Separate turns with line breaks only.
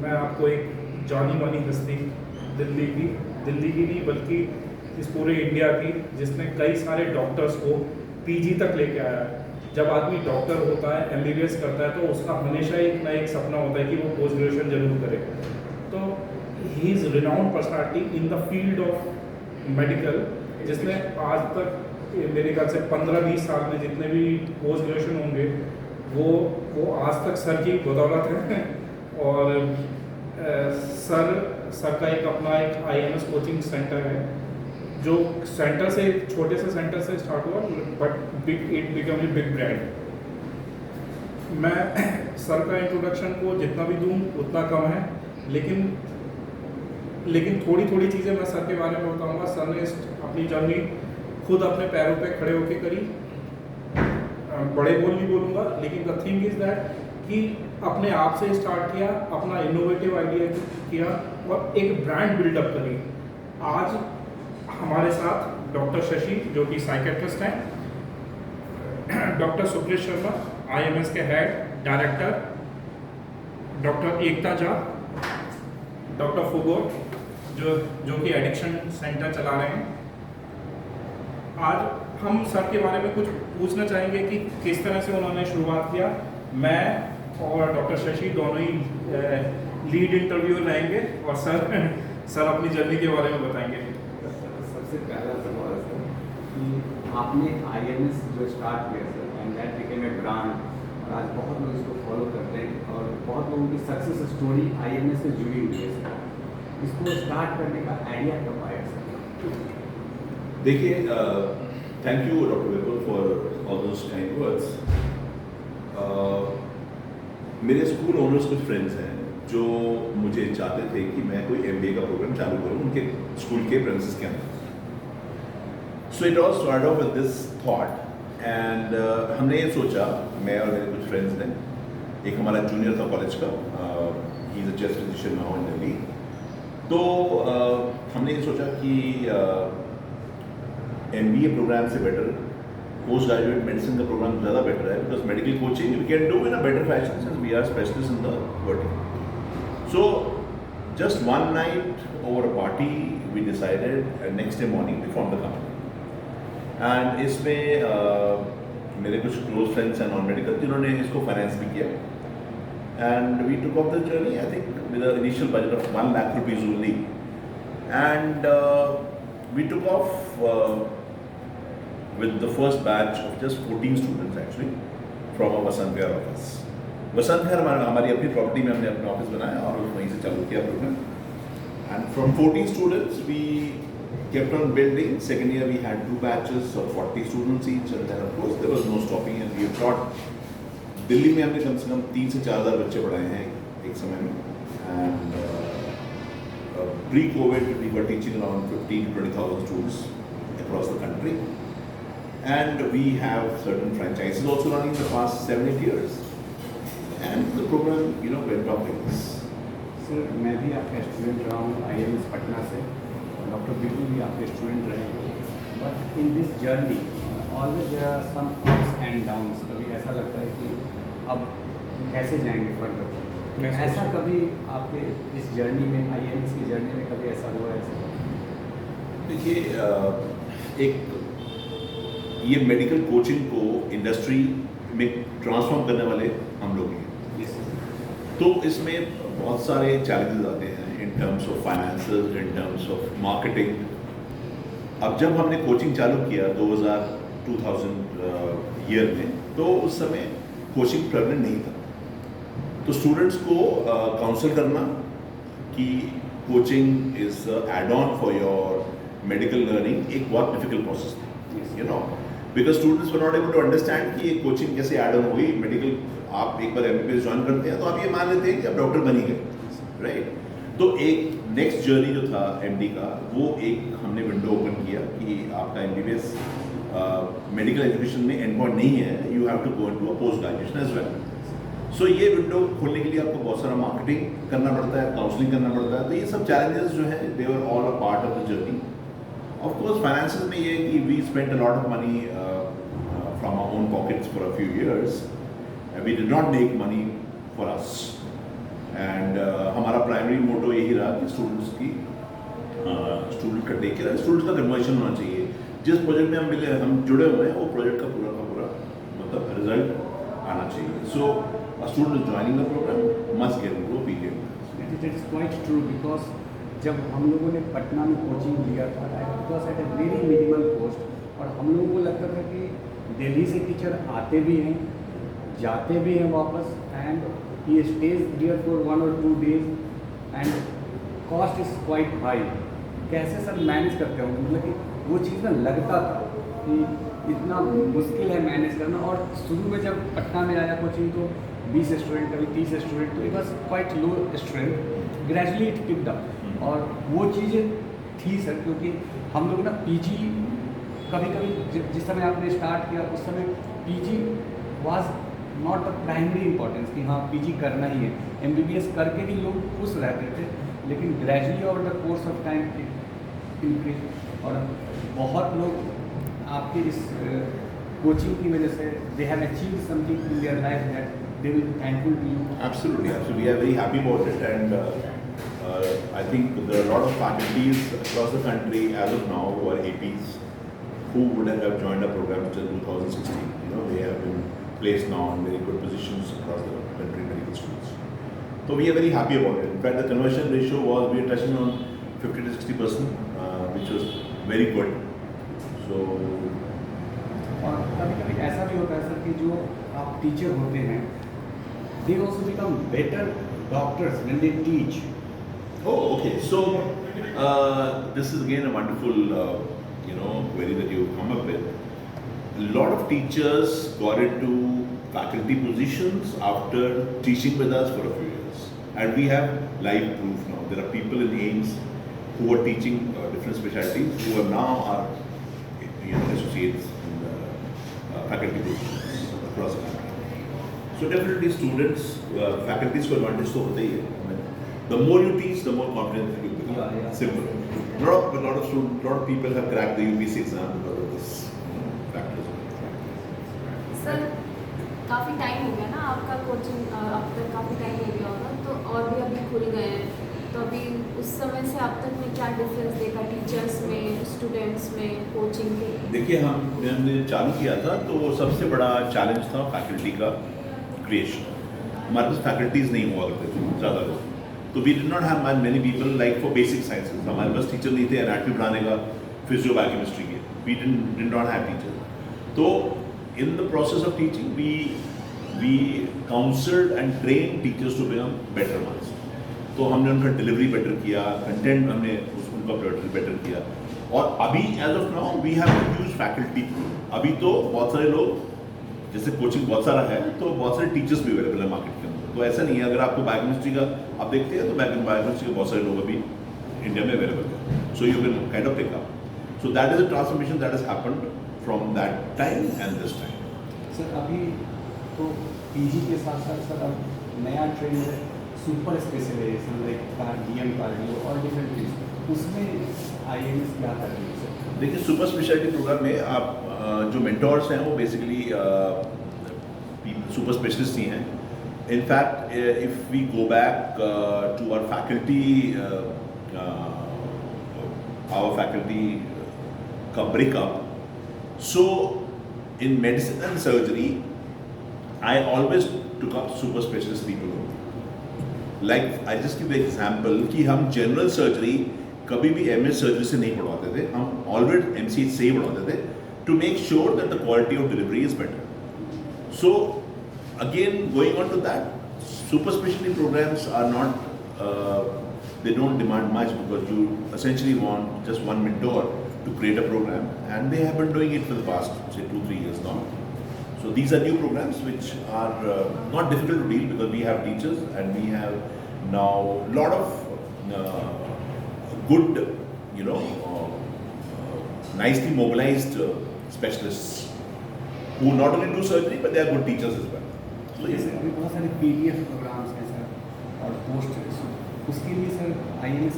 मैं आपको एक जानी मानी हस्ती दिल्ली की नहीं बल्कि इस पूरे इंडिया की, जिसने कई सारे डॉक्टर्स को पीजी तक लेके आया है। जब आदमी डॉक्टर होता है, एमबीबीएस करता है, तो उसका हमेशा एक ना एक सपना होता है कि वो पोस्ट ग्रेजुएशन जरूर करे। तो he is renowned personality in the field of medical, जिसने आज तक मेरे ख्याल से 15-20 साल में जितने भी पोस्ट ग्रेजुएशन होंगे वो आज तक सर की बदौलत है। और सर का एक अपना एक आईएमएस कोचिंग सेंटर है, जो सेंटर से छोटे से सेंटर से स्टार्ट हुआ, but it become a big brand. मैं सर का इंट्रोडक्शन को जितना भी दूं उतना कम है, लेकिन थोड़ी थोड़ी चीज़ें मैं सर के बारे में बताऊंगा। सर ने अपनी जर्नी खुद अपने पैरों पे खड़े होकर करी। बड़े बोल नहीं बोलूँगा, लेकिन द थिंग इज़ दैट कि अपने आप से स्टार्ट किया, अपना इनोवेटिव आइडिया किया और एक ब्रांड बिल्डअप करी। आज हमारे साथ डॉक्टर शशि, जो कि साइकेट्रिस्ट हैं, डॉक्टर सुप्रीत शर्मा आईएमएस के हेड डायरेक्टर, डॉक्टर एकता झा, डॉक्टर फुगोर जो कि एडिक्शन सेंटर चला रहे हैं। आज हम सर के बारे में कुछ पूछना चाहेंगे कि किस तरह से उन्होंने शुरुआत किया। मैं और डॉक्टर शशि दोनों ही लीड इंटरव्यू रहेंगे और सर अपनी जर्नी के बारे में बताएंगे।
सबसे पहला सवाल सर कि आपने आईएमएस जो स्टार्ट किया sir, and that became a brand, और आज बहुत लोग इसको फॉलो करते हैं और बहुत लोगों की सक्सेस स्टोरी आईएमएस से जुड़ी हुई है सर। इसको स्टार्ट करने का आइडिया कब आया सर?
देखिए, thank you doctor Vipul for all those kind words. मेरे स्कूल ओनर्स कुछ फ्रेंड्स हैं जो मुझे चाहते थे कि मैं कोई एमबीए का प्रोग्राम चालू करूं उनके स्कूल के प्रेमिसेस के अंदर। So it all start of with this thought and हमने ये सोचा, मैं और मेरे कुछ फ्रेंड्स ने, एक हमारा जूनियर था कॉलेज का, he is a chest physician now in Delhi. तो हमने ये सोचा कि एमबीए प्रोग्राम से बेटर पोस्ट ग्रेजुएट मेडिसिन का प्रोग्राम ज़्यादा बेटर है, because medical coaching we can do in a better fashion since we are specialist in the vertical. So just one night over a party we decided, and next day morning we form the company. And इसमें मेरे कुछ close friends हैं non medical जिन्होंने इसको finance भी किया, and we took off the journey I think with a initial budget of 1 lakh rupees only, and we took off with the first batch of just 14 students actually from our Vasant Vihar office. Vasant Vihar हमारी अपनी property में हमने अपना office बनाया और वहीं से चालू किया programme. And from 14 students we kept on building. Second year we had 2 batches of 40 students each, and then of course there was no stopping, and we have taught Delhi में हमने कम से कम 3 से 4 हज़ार बच्चे पढ़ाए हैं एक समय में, and pre-COVID, we were teaching around 15,000 to 20,000 students across the country, and we have certain franchises also running in the past 7-8 years, and the program went on like this.
Sir मैं भी आपका स्टूडेंट रहा हूँ IMS Patna से, doctor बिल्कुल भी आपके student रहे हैं, but in this journey always there are some ups and downs. कभी ऐसा लगता है कि अब कैसे जाएंगे फर्दर, ऐसा कभी आपके इस जर्नी में, आईएमएस की जर्नी में कभी ऐसा हुआ है?
देखिए, एक ये मेडिकल कोचिंग को इंडस्ट्री में ट्रांसफॉर्म करने वाले हम लोग हैं। तो इसमें बहुत सारे चैलेंजेस आते हैं in terms of finances, in terms of marketing. अब जब हमने कोचिंग चालू किया 2000 ईयर में, तो उस समय कोचिंग प्रेवलेंट नहीं था। तो स्टूडेंट्स को काउंसल करना कि coaching is add on for your medical learning एक बहुत डिफिकल्ट प्रोसेस था, because students were not able to understand कि ये कोचिंग कैसे एड ऑन हुई। मेडिकल आप एक बार एमबीबीएस ज्वाइन करते हैं तो आप ये मान लेते हैं कि आप डॉक्टर बन ही गए, राइट। तो एक नेक्स्ट जर्नी जो था एमडी का, वो एक हमने विंडो ओपन किया कि आपका एमबीबीएस मेडिकल एजुकेशन में एंड पॉइंट नहीं है, you have to go into a post graduation as well. So ये विंडो खोलने के लिए आपको बहुत सारा मार्केटिंग करना पड़ता है, काउंसलिंग करना पड़ता है। तो ये सब चैलेंजेस जो है they were all a part of the journey. Of course finances में ये है कि we spent a lot of money from our own pockets for a few years, we did not make money for us, and हमारा primary motto यही रहा कि students का take care, students का कन्वर्जन होना चाहिए। जिस प्रोजेक्ट में हम जुड़े हुए हैं वो प्रोजेक्ट का पूरा मतलब रिजल्ट आना चाहिए। So a student joining the program must get into a period.
It is quite true because जब हम लोगों ने पटना में कोचिंग लिया था it was at a very minimal cost और हम लोगों को लगता था कि दिल्ली से टीचर आते भी हैं जाते भी हैं वापस and he stage here for 1 or 2 days and cost is quite high. कैसे सर मैनेज करते होंगे, मतलब कि वो चीज़ में लगता था कि इतना मुश्किल है मैनेज करना। और शुरू में जब पटना में आया कोचिंग तो 20 स्टूडेंट कभी 30 स्टूडेंट, तो it was quite low strength, gradually it picked up. और वो चीज़ें थी सर क्योंकि हम लोग ना पीजी कभी कभी जिस समय आपने स्टार्ट किया उस समय PG was not the primary importance कि हाँ पीजी करना ही है। एमबीबीएस करके भी लोग खुश रहते थे, लेकिन gradually over the course of time increase और बहुत लोग आपके इस कोचिंग की वजह से they have achieved something in their life that they will be thankful to you.
Absolutely. We are very happy about it, and I think there are a lot of faculties across the country as of now who are APs who would have joined our program till 2016. They have been placed now in very good positions across the country medical schools. So we are very happy about it. In fact, the conversion ratio we are touching on 50 to 60%, which was very good. So.
और कभी-कभी ऐसा भी होता है sir कि जो आप teacher होते हैं they also become better doctors when they teach.
Oh, okay. So this is again a wonderful, query that you come up with. A lot of teachers got into faculty positions after teaching with us for a few years, and we have live proof now. There are people in AIMS who are teaching different specialties who are now associates in the faculty positions across the country. So definitely students, faculties को advantage तो होता ही है. The more you teach, the more confident you become.
Yeah.
Simple. A lot of people have cracked the UPC exam because of this factors.
Sir काफ़ी time हो गया ना आपका coaching, अब तक काफ़ी टाइम हो गया होगा, तो और भी अभी खुल गए हैं, तो अभी उस समय से अब तक में क्या डिफरेंस देखा टीचर्स में, स्टूडेंट्स में, कोचिंग के?
देखिए हमने चालू किया था तो सबसे बड़ा चैलेंज था फैकल्टी का क्रिएशन। हमारे पास फैकल्टीज नहीं हुआ करते थे ज़्यादा लोग, तो we did not have many people like for basic sciences. हमारे पास टीचर नहीं थे एनाटॉमी पढ़ाने का, फिजियो बायोकेमिस्ट्री के, we did not have teacher. तो in the process of teaching we counselled and train teachers to become better ones. तो हमने उनका डिलीवरी बेटर किया, कंटेंट हमने उनका बेटर किया, और अभी as of now we have a huge faculty. अभी तो बहुत सारे लोग, जैसे कोचिंग बहुत सारा है तो बहुत सारे टीचर्स भी अवेलेबल है मार्केट के अंदर। तो ऐसा नहीं है, अगर आपको बायोकेमिस्ट्री का आप देखते हैं तो बायोकेमिस्ट्री के बहुत सारे लोग अभी इंडिया में अवेलेबल है, so you can kind of take up. So that is a transformation that has happened from that time and this time.
Sir अभी तो पीजी के साथ साथ सर अब नया ट्रेंड है super specialisation like cardium cardio और डिफरेंट चीज़, उसमें IIMS क्या कर रही है सर?
देखिए सुपर स्पेशलिटी प्रोग्राम में आप जो मेंटोर्स हैं वो बेसिकली सुपर स्पेशलिस्ट ही हैं। In fact, if we go back to our faculty breakup, so in medicine and surgery, I always took up super specialist people. Like I just give an example कि हम general surgery कभी भी MS surgery से नहीं पढ़वाते थे, हम always MCH से ही पढ़वाते थे to make sure that the quality of delivery is better. So again, going on to that, super specialty programs are not, they don't demand much because you essentially want just one mentor to create a program, and they have been doing it for the past, say, 2-3 years now. So these are new programs which are not difficult to deal because we have teachers and we have now a lot of good, nicely mobilized specialists who not only do surgery but they are good teachers as well. So yes,
जैसे अभी बहुत सारे PDF programmes हैं sir और post, उसके लिए sir IIMS